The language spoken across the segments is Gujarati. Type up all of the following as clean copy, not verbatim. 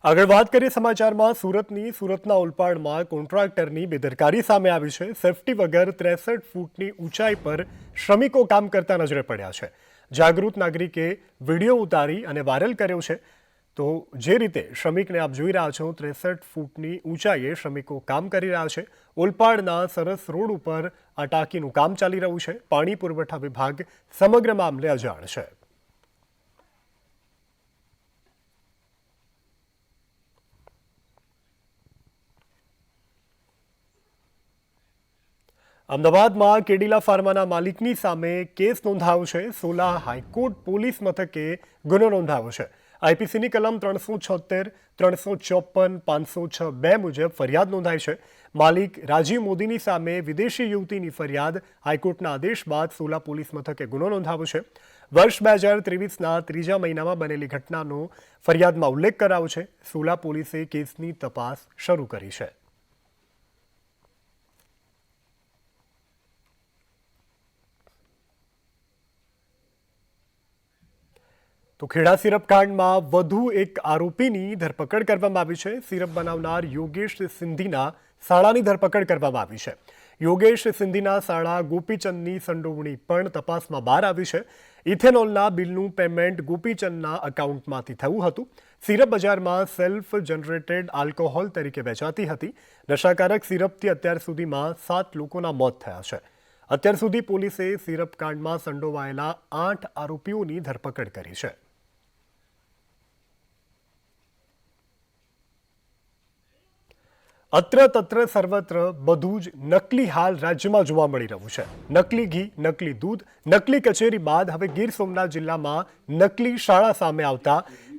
આગળ વાત કરીએ સમાચારમાં સુરતના ઓલપાડમાં કોન્ટ્રાક્ટરની બેદરકારી સામે આવી છે। સેફટી વગર 63 ફૂટની ઊંચાઈ પર શ્રમિકો કામ કરતા નજરે પડ્યા છે। જાગૃત નાગરિકે વિડીયો ઉતારી અને વાયરલ કર્યો છે। તો જે રીતે શ્રમિકને આપ જોઈ રહ્યા છો 63 ફૂટની ઊંચાઈએ શ્રમિકો કામ કરી રહ્યા છે। ઓલપાડના સરસ રોડ ઉપર આ ટાંકીનું કામ ચાલી રહ્યું છે। પાણી પુરવઠા વિભાગ સમગ્ર મામલે અજાણ છે। અમદાવાદમાં કેડિલા ફાર્માના માલિકની સામે કેસ નોંધાયો છે। સોલા હાઈકોર્ટ પોલીસ મથકે ગુનો નોંધાયો છે। આઈપીસીની કલમ 376, 354, 506(2) મુજબ ફરિયાદ નોંધાઈ છે। માલિક રાજીવ મોદીની સામે વિદેશી યુવતીની ફરિયાદ હાઈકોર્ટના આદેશ બાદ સોલા પોલીસ મથકે ગુનો નોંધાયો છે। વર્ષ 2023ના ત્રીજા મહિનામાં બનેલી ઘટનાનો ફરિયાદમાં ઉલ્લેખ કરાયો છે। સોલા પોલીસે કેસની તપાસ શરૂ કરી છે। તો ખેડા સિરપ કાંડમાં વધુ એક આરોપીની ધરપકડ કરવામાં આવી છે। સિરપ બનાવનાર યોગેશ સિંધીના શાળાની ધરપકડ કરવામાં આવી છે। યોગેશ સિંધીના શાળા ગોપીચંદની સંડોવણી પણ તપાસમાં બહાર આવી છે। ઇથેનોલના બિલનું પેમેન્ટ ગોપીચંદના એકાઉન્ટમાંથી થયું હતું। સિરપ બજારમાં સેલ્ફ જનરેટેડ આલ્કોહોલ તરીકે વેચાતી હતી। નશાકારક સિરપથી અત્યાર સુધીમાં 7 લોકોના મોત થયા છે। અત્યાર સુધી પોલીસે સિરપ કાંડમાં સંડોવાયેલા 8 આરોપીઓની ધરપકડ કરી છે। અત્ર તત્ર સર્વત્ર બધું જ નકલી હાલ રાજ્યમાં જોવા મળી રહ્યું છે। નકલી ઘી, નકલી દૂધ, નકલી કચેરી બાદ હવે ગીર સોમનાથ જિલ્લામાં નકલી શાળા સામે આવતા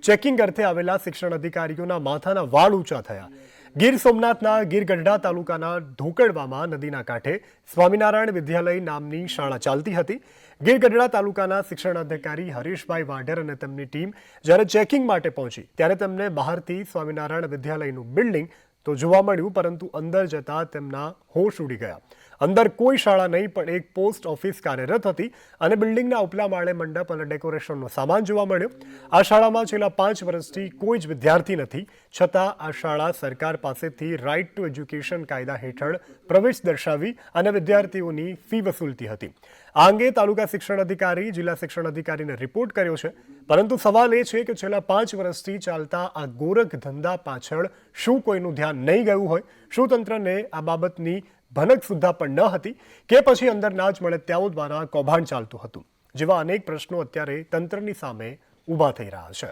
ચેકિંગ અર્થે આવેલા શિક્ષણ અધિકારીઓના માથાના વાળ ઊંચા થયા। ગીર સોમનાથના ગીરગઢડા તાલુકાના ઢોકળવામાં નદીના કાંઠે સ્વામિનારાયણ વિદ્યાલય નામની શાળા ચાલતી હતી। ગીરગઢડા તાલુકાના શિક્ષણ અધિકારી હરીશભાઈ વાઢેર અને તેમની ટીમ જ્યારે ચેકિંગ માટે પહોંચી ત્યારે તેમને બહારથી સ્વામિનારાયણ વિદ્યાલયનું બિલ્ડિંગ તો જોવા મળ્યું, પરંતુ અંદર જતા તેમના હોશ ઉડી ગયા। અંદર કોઈ શાળા નહીં પણ એક પોસ્ટ ઓફિસ કાર્યરત હતી અને બિલ્ડિંગના ઉપલા માળે મંડપ અને ડેકોરેશનનો સામાન જોવા મળ્યો। આ શાળામાં છેલ્લા 5 વર્ષથી કોઈ જ વિદ્યાર્થી નથી, છતાં આ શાળા સરકાર પાસેથી રાઇટ ટુ એજ્યુકેશન કાયદા હેઠળ પ્રવેશ દર્શાવી અને વિદ્યાર્થીઓની ફી વસૂલતી હતી। આ અંગે તાલુકા શિક્ષણ અધિકારી, જિલ્લા શિક્ષણ અધિકારીને રિપોર્ટ કર્યો છે, પરંતુ સવાલ એ છે કે છેલ્લા 5 વર્ષથી ચાલતા આ ગોરખ ધંધા પાછળ શું કોઈનું ધ્યાન નહીં ગયું હોય? શું તંત્રને આ બાબતની ભનક સુદ્ધા પણ ન હતી કે પછી અંદરના જ મળતિયાઓ દ્વારા કૌભાંડ ચાલતું હતું? જેવા અનેક પ્રશ્નો અત્યારે તંત્રની સામે ઊભા થઈ રહ્યા છે।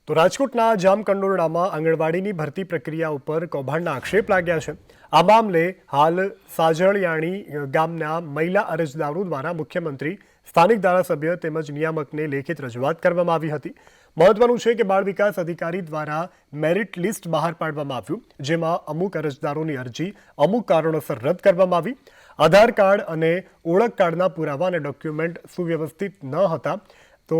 તો રાજકોટના જામકંડોરણામાં આંગણવાડીની ભરતી પ્રક્રિયા ઉપર કૌભાંડના આક્ષેપ લાગ્યા છે। આ મામલે હાલ સાજળિયાણી ગામના મહિલા અરજદારો દ્વારા મુખ્યમંત્રી, સ્થાનિક ધારાસભ્ય તેમજ નિયામકને લેખિત રજૂઆત કરવામાં આવી હતી। મહત્વનું છે કે બાળ વિકાસ અધિકારી દ્વારા મેરિટ લિસ્ટ બહાર પાડવામાં આવ્યું, જેમાં અમુક અરજદારોની અરજી અમુક કારણોસર રદ કરવામાં આવી। આધાર કાર્ડ અને ઓળખ કાર્ડના પુરાવા અને ડોક્યુમેન્ટ સુવ્યવસ્થિત ન હતા, તો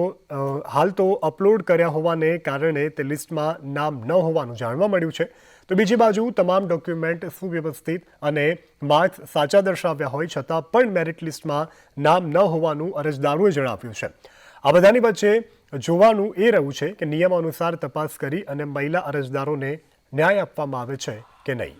હાલ તો અપલોડ કર્યા હોવાને કારણે તે લિસ્ટમાં નામ ન હોવાનું જાણવા મળ્યું છે। તો બીજી બાજુ તમામ ડોક્યુમેન્ટ સુવ્યવસ્થિત અને માર્ક્સ સાચા દર્શાવ્યા હોય છતાં પણ મેરિટ લિસ્ટમાં નામ ન હોવાનું અરજદારોએ જણાવ્યું છે। આ બધાની વચ્ચે જોવાનું એ રહ્યું છે કે નિયમ અનુસાર તપાસ કરી અને મહિલા અરજદારોને ન્યાય આપવામાં આવે છે કે નહીં।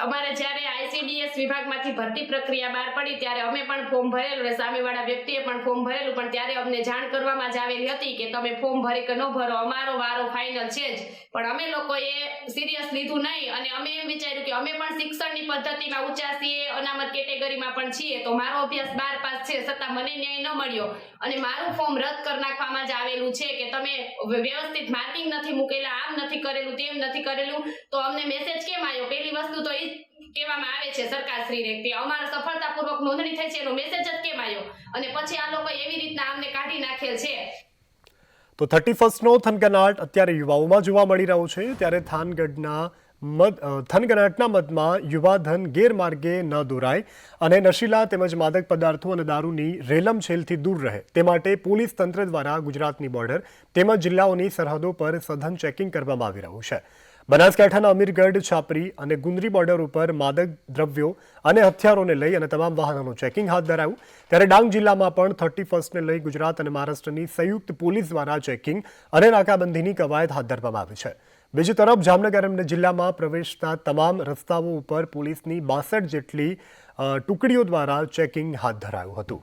અમારા જ્યારે આઈસીડીએસ વિભાગમાંથી ભરતી પ્રક્રિયા બહાર પડી ત્યારે અમે પણ ફોર્મ ભરેલું અને સામેવાળા વ્યક્તિએ પણ ફોર્મ ભરેલું, પણ ત્યારે અમને જાણ કરવામાં જ આવેલી હતી કે તમે ફોર્મ ભરી કે ન ભરો, અમારો વારો ફાઇનલ છે જ। પણ અમે લોકોએ સિરિયસ લીધું નહીં અને અમે એમ વિચાર્યું કે અમે પણ શિક્ષણની પદ્ધતિમાં ઊંચા છીએ, અનામત કેટેગરીમાં પણ છીએ, તો મારો અભ્યાસ 12 પાસ છે, છતાં મને ન્યાય ન મળ્યો અને મારું ફોર્મ રદ કરી નાખવામાં જ આવેલું છે કે તમે વ્યવસ્થિત માર્કિંગ નથી મૂકેલા, આમ નથી કરેલું, તેમ નથી કરેલું, તો અમને મેસેજ કેમ આવ્યો? પહેલી વસ્તુ તો એ કહેવામાં આવે છે સરકારશ્રીને કે અમારા સફળતાપૂર્વક નોંધણી થઈ છે એનો મેસેજ જ કેમ આવ્યો? અને પછી આ લોકો એવી રીતના અમને કાઢી નાખેલ છે। તો 31નો થનગનાટ અત્યારે યુવાઓમાં જોવા મળી રહ્યો છે, ત્યારે થનગનાટના મદમાં યુવાધન ગેરમાર્ગે ન દોરાય અને નશીલા તેમજ માદક પદાર્થો અને દારૂની રેલમછેલથી દૂર રહે તે માટે પોલીસ તંત્ર દ્વારા ગુજરાતની બોર્ડર તેમજ જિલ્લાઓની સરહદો પર સઘન ચેકિંગ કરવામાં આવી રહ્યું છે। બનાસકાંઠાના અમીરગઢ, છાપરી અને ગુંદરી બોર્ડર ઉપર માદક દ્રવ્યો અને હથિયારોને લઈ અને તમામ વાહનોનું ચેકિંગ હાથ ધરાયું. ત્યારે ડાંગ જિલ્લામાં પણ 31st લઈ ગુજરાત અને મહારાષ્ટ્રની સંયુક્ત પોલીસ દ્વારા ચેકિંગ અને નાકાબંધીની કવાયત હાથ ધરવામાં આવી છે. બીજી તરફ જામનગર જિલ્લામાં પ્રવેશતા તમામ રસ્તાઓ ઉપર પોલીસની 62 જેટલી ટુકડીઓ દ્વારા ચેકિંગ હાથ ધરાયું હતું.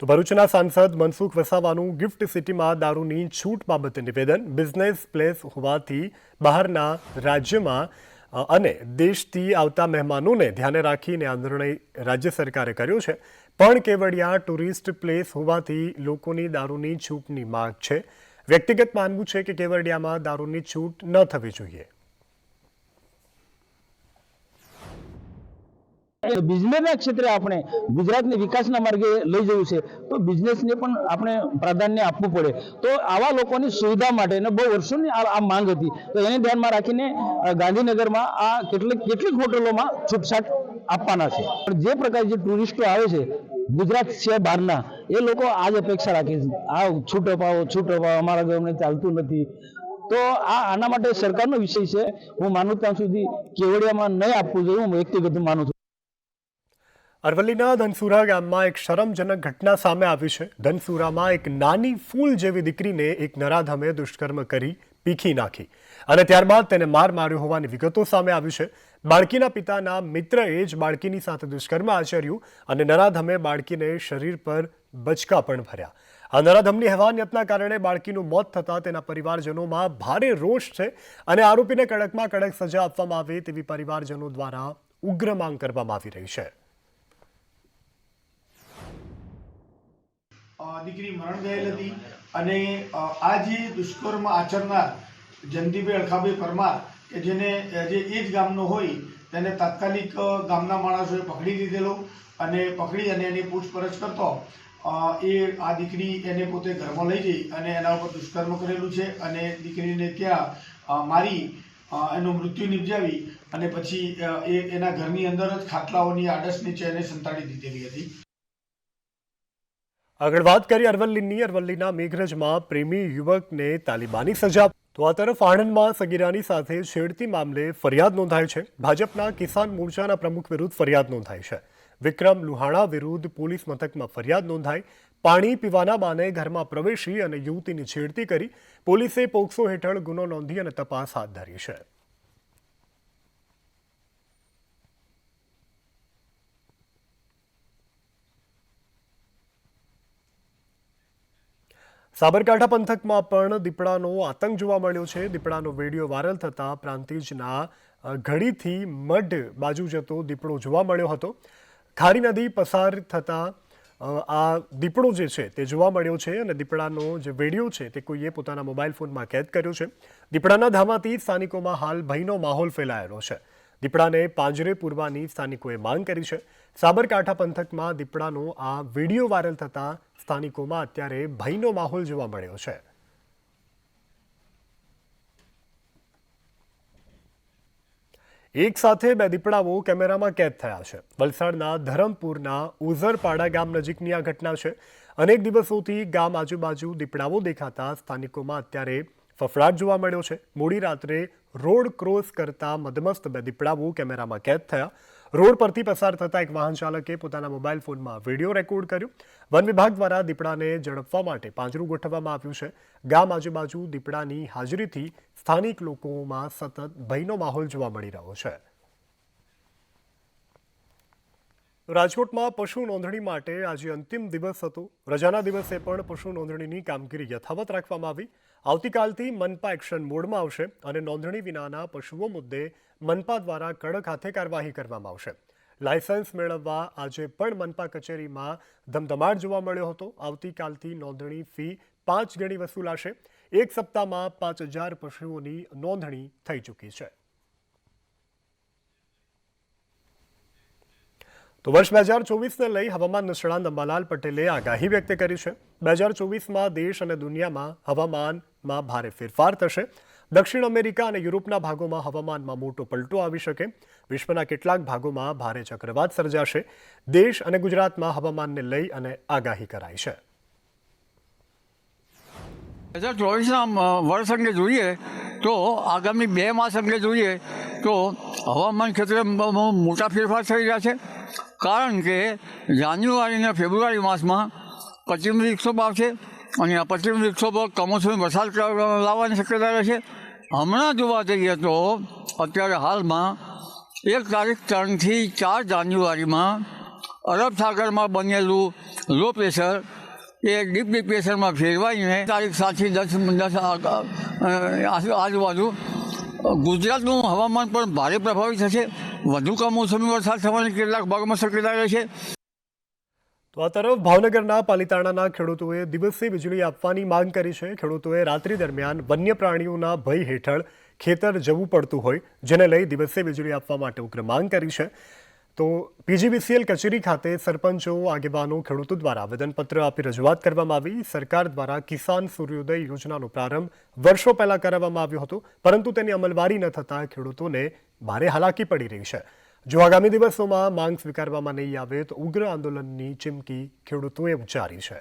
તો ભરૂચના સાંસદ મનસુખ વસાવાનું ગિફ્ટ સિટીમાં દારૂની છૂટ બાબતે નિવેદન. બિઝનેસ પ્લેસ હોવાથી બહારના રાજ્યમાં અને દેશથી આવતા મહેમાનોને ધ્યાને રાખીને આ નિર્ણય રાજ્ય સરકારે કર્યો છે. પણ કેવડિયા ટુરિસ્ટ પ્લેસ હોવાથી લોકોની દારૂની છૂટની માંગ છે. વ્યક્તિગત માનવું છે કે કેવડિયામાં દારૂની છૂટ ન થવી જોઈએ. બિઝનેસના ક્ષેત્રે આપણે ગુજરાતને વિકાસના માર્ગે લઈ જવું છે તો બિઝનેસને પણ આપણે પ્રાધાન્ય આપવું પડે. તો આવા લોકોની સુવિધા માટે બહુ વર્ષોની આ માંગ હતી. તો એને ધ્યાનમાં રાખીને ગાંધીનગરમાં આ કેટલીક હોટલોમાં છૂટછાટ આપવાના છે. પણ જે પ્રકારે જે ટુરિસ્ટો આવે છે ગુજરાત સિવાય બહારના, એ લોકો આ જ અપેક્ષા રાખે છે, આ છૂટ અપાવો અમારા ગવર્મેન્ટ ચાલતું નથી. તો આના માટે સરકારનો વિષય છે. હું માનું ત્યાં સુધી કેવડિયામાં નહીં આપવું જોઈએ, હું વ્યક્તિગત માનું છું. અરવલ્લીના ધનસુરા ગામમાં એક શરમજનક ઘટના સામે આવી છે. ધનસુરામાં એક નાની ફૂલ જેવી દીકરીને એક નરાધમે દુષ્કર્મ કરી પીખી નાખી અને ત્યારબાદ તેને માર્યો હોવાની વિગતો સામે આવી છે. બાળકીના પિતાના મિત્રએ જ બાળકીની સાથે દુષ્કર્મ આચર્યું અને નરાધમે બાળકીને શરીર પર બચકા પણ ભર્યા. આ નરાધમની હેવાનિયતના કારણે બાળકીનું મોત થતાં તેના પરિવારજનોમાં ભારે રોષ છે અને આરોપીને કડકમાં કડક સજા આપવામાં આવે તેવી પરિવારજનો દ્વારા ઉગ્ર માંગ કરવામાં આવી રહી છે. દીકરી મરણ ગયેલ હતી અને આ જે દુષ્કર્મ આચરનાર જયંતિભાઈ અળખાભાઈ પરમાર કે જે એ જ ગામનો હોય તેને તાત્કાલિક ગામના માણસોએ પકડી લીધેલો અને એની પૂછપરછ કરતો એ આ દીકરી એને પોતે ઘરમાં લઈ જઈ અને એના ઉપર દુષ્કર્મ કરેલું છે અને દીકરીને ત્યાં મારી એનું મૃત્યુ નિપજાવી અને પછી એના ઘરની અંદર જ ખાટલાઓની આડસ નીચે એને સંતાડી દીધેલી હતી. આગળ વાત કરી અરવલ્લીના મેઘરજમાં પ્રેમી યુવકને તાલિબાની સજા. તો આ તરફ આણંદમાં સગીરાની સાથે છેડતી મામલે ફરિયાદ નોંધાઈ છે. ભાજપના કિસાન મોરચાના પ્રમુખ વિરુદ્ધ ફરિયાદ નોંધાઈ છે. વિક્રમ લુહાણા વિરુદ્ધ પોલીસ મથકમાં ફરિયાદ નોંધાઈ. પાણી પીવાના બહાને ઘરમાં પ્રવેશી અને યુવતીની છેડતી કરી. પોલીસે પોક્સો હેઠળ ગુનો નોંધી અને તપાસ હાથ ધરી છે. સાબરકાંઠા પંથકમાં પણ દીપડાનો આતંક જોવા મળ્યો છે. દીપડાનો વિડીયો વાયરલ થતાં પ્રાંતિજના ઘડીથી મઢ બાજુ જતો દીપડો જોવા મળ્યો હતો. ખારી નદી પસાર થતાં આ દીપડો જે છે તે જોવા મળ્યો છે અને દીપડાનો જે વિડીયો છે તે કોઈએ પોતાના મોબાઈલ ફોનમાં કેદ કર્યો છે. દીપડાના ધામાથી સ્થાનિકોમાં હાલ ભયનો માહોલ ફેલાયેલો છે. દીપડાને પાંજરે પૂરવાની સ્થાનિકોએ માંગ કરી છે. સાબરકાંઠા પંથકમાં દીપડાનો આ વિડીયો વાયરલ થતાં સ્થાનિકોમાં અત્યારે ભયનો માહોલ જોવા મળ્યો છે. એક સાથે બે દીપડાઓ કેમેરામાં કેદ થયા છે. વલસાડના ધરમપુરના ઉઝરપાડા ગામ નજીકની આ ઘટના છે. અનેક દિવસોથી ગામ આજુબાજુ દીપડાઓ દેખાતા સ્થાનિકોમાં અત્યારે ફફડાટ જોવા મળ્યો છે. મોડી રાત્રે રોડ ક્રોસ કરતા મદમસ્ત બે દીપડાઓ કેમેરામાં કેદ થયા. રોડ પરથી પસાર થતા એક વાહન ચાલકે પોતાના મોબાઈલ ફોનમાં વિડીયો રેકોર્ડ કર્યો. વન વિભાગ દ્વારા દીપડાને ઝડપવા માટે પાંજરું ગોઠવવામાં આવ્યું છે. ગામ આજુબાજુ દીપડાની હાજરીથી સ્થાનિક લોકોમાં સતત ભયનો માહોલ જોવા મળી રહ્યો છે. રાજકોટમાં પશુ નોંધણી માટે આજે અંતિમ દિવસ હતો. રજાના દિવસે પણ પશુ નોંધણીની કામગીરી યથાવત રાખવામાં આવી. આવતીકાલથી મનપા એક્શન મોડમાં આવશે અને નોંધણી વિનાના પશુઓ મુદ્દે મનપા દ્વારા કડક હાથે કાર્યવાહી કરવામાં આવશે. લાયસન્સ મેળવવા આજે પણ મનપા કચેરીમાં ધમધમાટ જોવા મળ્યો હતો. આવતીકાલથી નોંધણી ફી 5 ગણી વસૂલાશે. એક સપ્તાહમાં 5000 પશુઓની નોંધણી થઈ ચૂકી છે. તો વર્ષ 2024ને લઈ હવામાન નિષ્ણાત અંબાલાલ પટેલે આગાહી વ્યક્ત કરી છે. 2024માં દેશ અને દુનિયામાં હવામાનમાં ભારે ફેરફાર થશે. દક્ષિણ અમેરિકા અને યુરોપના ભાગોમાં હવામાનમાં મોટો પલટો આવી શકે. વિશ્વના કેટલાક ભાગોમાં ભારે ચક્રવાત સર્જાશે. દેશ અને ગુજરાતમાં હવામાનને લઈ અને આગાહી કરાઈ છે. 2024ના વર્ષ અંગે જોઈએ તો આગામી 2 માસ અંગે જોઈએ તો હવામાન ક્ષેત્રે મોટા ફેરફાર થઈ રહ્યા છે. કારણ કે જાન્યુઆરી અને ફેબ્રુઆરી માસમાં પશ્ચિમ વિક્ષોભ આવશે અને આ પશ્ચિમ વિક્ષોભ કમોસમી વરસાદ લાવવાની શક્યતા રહેશે. હમણાં જોવા જઈએ તો અત્યારે હાલમાં 1 તારીખ 3 થી 4 જાન્યુઆરીમાં અરબ સાગરમાં બનેલું લો પ્રેશર એ ડીપ ડિપ્રેશનમાં ફેરવાઈને તારીખ 7 થી 10 આજુબાજુ ગુજરાતનું હવામાન પણ ભારે પ્રભાવિત થશે. વધુ કમોસમી વરસાદ થવાની કેટલાક ભાગોમાં શક્યતા રહેશે. તો આ તરફ ભાવનગરના પાલિતાણાના ખેડૂતોએ દિવસે વીજળી આપવાની માંગ કરી છે. ખેડૂતોએ રાત્રિ દરમિયાન વન્ય પ્રાણીઓના ભય હેઠળ ખેતર જવું પડતું હોય, જેને લઈ દિવસે વીજળી આપવા માટે ઉગ્ર માંગ કરી છે. તો પીજીવીસીએલ કચેરી ખાતે સરપંચો, આગેવાનો, ખેડૂતો દ્વારા આવેદનપત્ર આપી રજૂઆત કરવામાં આવી. સરકાર દ્વારા કિસાન સૂર્યોદય યોજનાનો પ્રારંભ વર્ષો પહેલા કરાવવામાં આવ્યો હતો, પરંતુ તેની અમલવારી ન થતાં ખેડૂતોને ભારે હાલાકી પડી રહી છે. જો આગામી દિવસોમાં માંગ સ્વીકારવામાં નહીં આવે તો ઉગ્ર આંદોલનની ચીમકી ખેડૂતોએ ઉચ્ચારી છે.